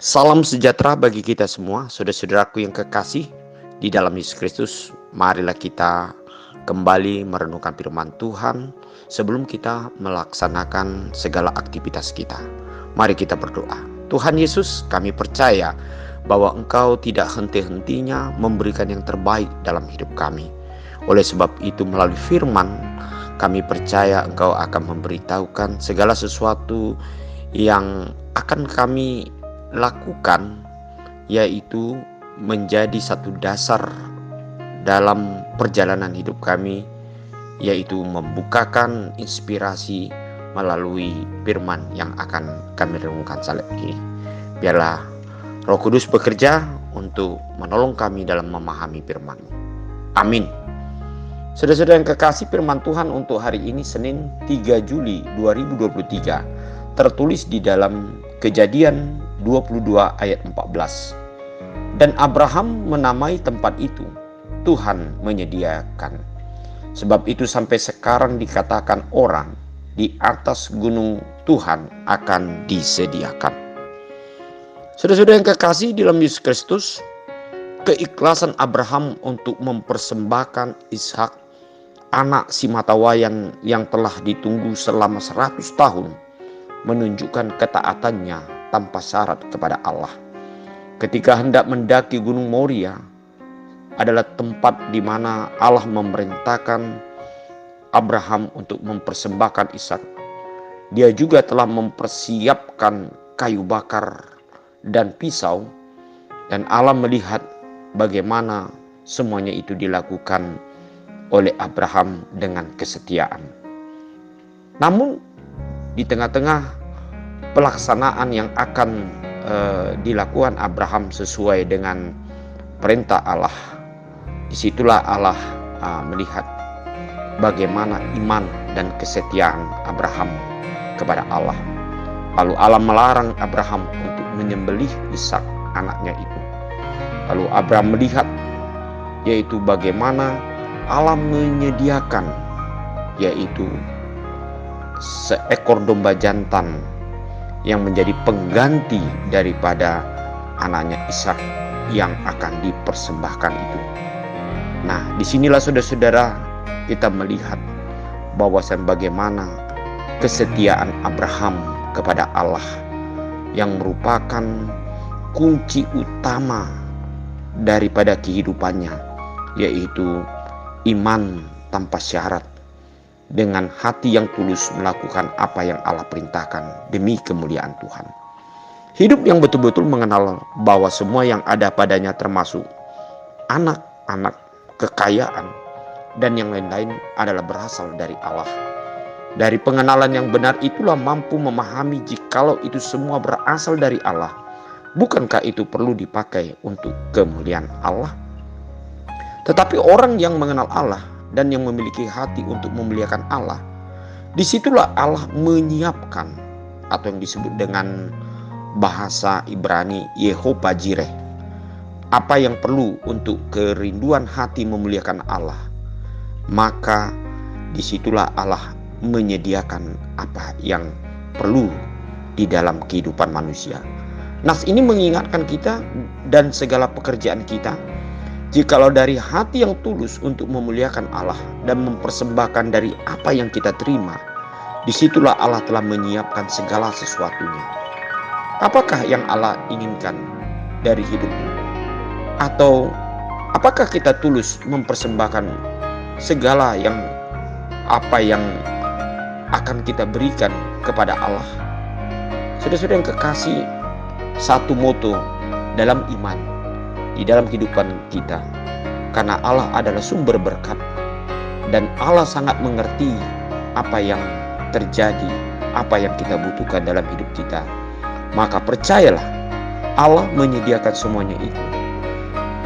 Salam sejahtera bagi kita semua, saudara-saudaraku yang kekasih di dalam Yesus Kristus. Marilah kita kembali merenungkan firman Tuhan sebelum kita melaksanakan segala aktivitas kita. Mari kita berdoa. Tuhan Yesus, kami percaya bahwa Engkau tidak henti-hentinya memberikan yang terbaik dalam hidup kami. Oleh sebab itu, melalui firman, kami percaya Engkau akan memberitahukan segala sesuatu yang akan kami lakukan, yaitu menjadi satu dasar dalam perjalanan hidup kami, yaitu membukakan inspirasi melalui firman yang akan kami renungkan saat ini. Biarlah Roh Kudus bekerja untuk menolong kami dalam memahami firman-Mu. Amin. Saudara-saudara yang kekasih, firman Tuhan untuk hari ini Senin 3 Juli 2023 tertulis di dalam Kejadian 22 ayat 14. Dan Abraham menamai tempat itu Tuhan menyediakan. Sebab itu sampai sekarang dikatakan orang, di atas gunung Tuhan akan disediakan. Saudara-saudara yang kekasih dalam Yesus Kristus, keikhlasan Abraham untuk mempersembahkan Ishak, anak si matawayang yang telah ditunggu selama 100 tahun, menunjukkan ketaatannya tanpa syarat kepada Allah. Ketika hendak mendaki Gunung Moria adalah tempat di mana Allah memerintahkan Abraham untuk mempersembahkan Ishak. Dia juga telah mempersiapkan kayu bakar dan pisau, dan Allah melihat bagaimana semuanya itu dilakukan oleh Abraham dengan kesetiaan. Namun di tengah-tengah pelaksanaan yang akan dilakukan Abraham sesuai dengan perintah Allah, disitulah Allah melihat bagaimana iman dan kesetiaan Abraham kepada Allah. Lalu Allah melarang Abraham untuk menyembelih Ishak, anaknya itu. Lalu Abraham melihat yaitu bagaimana Allah menyediakan yaitu seekor domba jantan yang menjadi pengganti daripada anaknya Ishak yang akan dipersembahkan itu. Nah, disinilah saudara-saudara kita melihat bahwa bagaimana kesetiaan Abraham kepada Allah yang merupakan kunci utama daripada kehidupannya, yaitu iman tanpa syarat, dengan hati yang tulus melakukan apa yang Allah perintahkan demi kemuliaan Tuhan. Hidup yang betul-betul mengenal bahwa semua yang ada padanya, termasuk anak-anak, kekayaan, dan yang lain-lain adalah berasal dari Allah. Dari pengenalan yang benar itulah mampu memahami jikalau itu semua berasal dari Allah, bukankah itu perlu dipakai untuk kemuliaan Allah? Tetapi orang yang mengenal Allah dan yang memiliki hati untuk memuliakan Allah, disitulah Allah menyiapkan atau yang disebut dengan bahasa Ibrani Yehovah Jireh, apa yang perlu untuk kerinduan hati memuliakan Allah. Maka disitulah Allah menyediakan apa yang perlu di dalam kehidupan manusia. Nas ini mengingatkan kita dan segala pekerjaan kita, jikalau dari hati yang tulus untuk memuliakan Allah dan mempersembahkan dari apa yang kita terima, disitulah Allah telah menyiapkan segala sesuatunya. Apakah yang Allah inginkan dari hidupmu? Atau apakah kita tulus mempersembahkan segala yang apa yang akan kita berikan kepada Allah? Saudara-saudara yang kekasih, satu moto dalam iman di dalam kehidupan kita, karena Allah adalah sumber berkat dan Allah sangat mengerti apa yang terjadi, apa yang kita butuhkan dalam hidup kita, maka percayalah Allah menyediakan semuanya itu.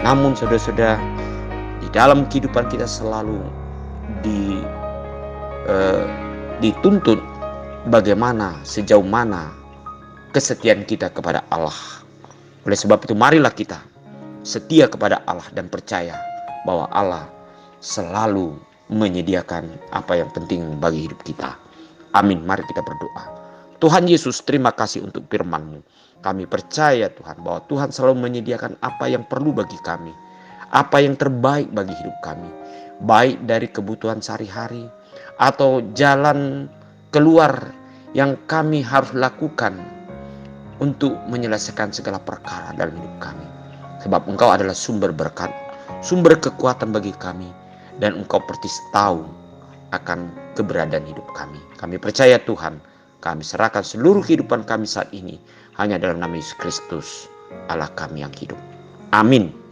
Namun saudara-saudara, di dalam kehidupan kita selalu di dituntut bagaimana, sejauh mana kesetiaan kita kepada Allah. Oleh sebab itu marilah kita setia kepada Allah dan percaya bahwa Allah selalu menyediakan apa yang penting bagi hidup kita. Amin. Mari kita berdoa. Tuhan Yesus, terima kasih untuk firman-Mu. Kami percaya Tuhan bahwa Tuhan selalu menyediakan apa yang perlu bagi kami, apa yang terbaik bagi hidup kami, baik dari kebutuhan sehari-hari atau jalan keluar yang kami harus lakukan untuk menyelesaikan segala perkara dalam hidup kami. Sebab Engkau adalah sumber berkat, sumber kekuatan bagi kami, dan Engkau persis tahu akan keberadaan hidup kami. Kami percaya Tuhan, kami serahkan seluruh kehidupan kami saat ini hanya dalam nama Yesus Kristus, Allah kami yang hidup. Amin.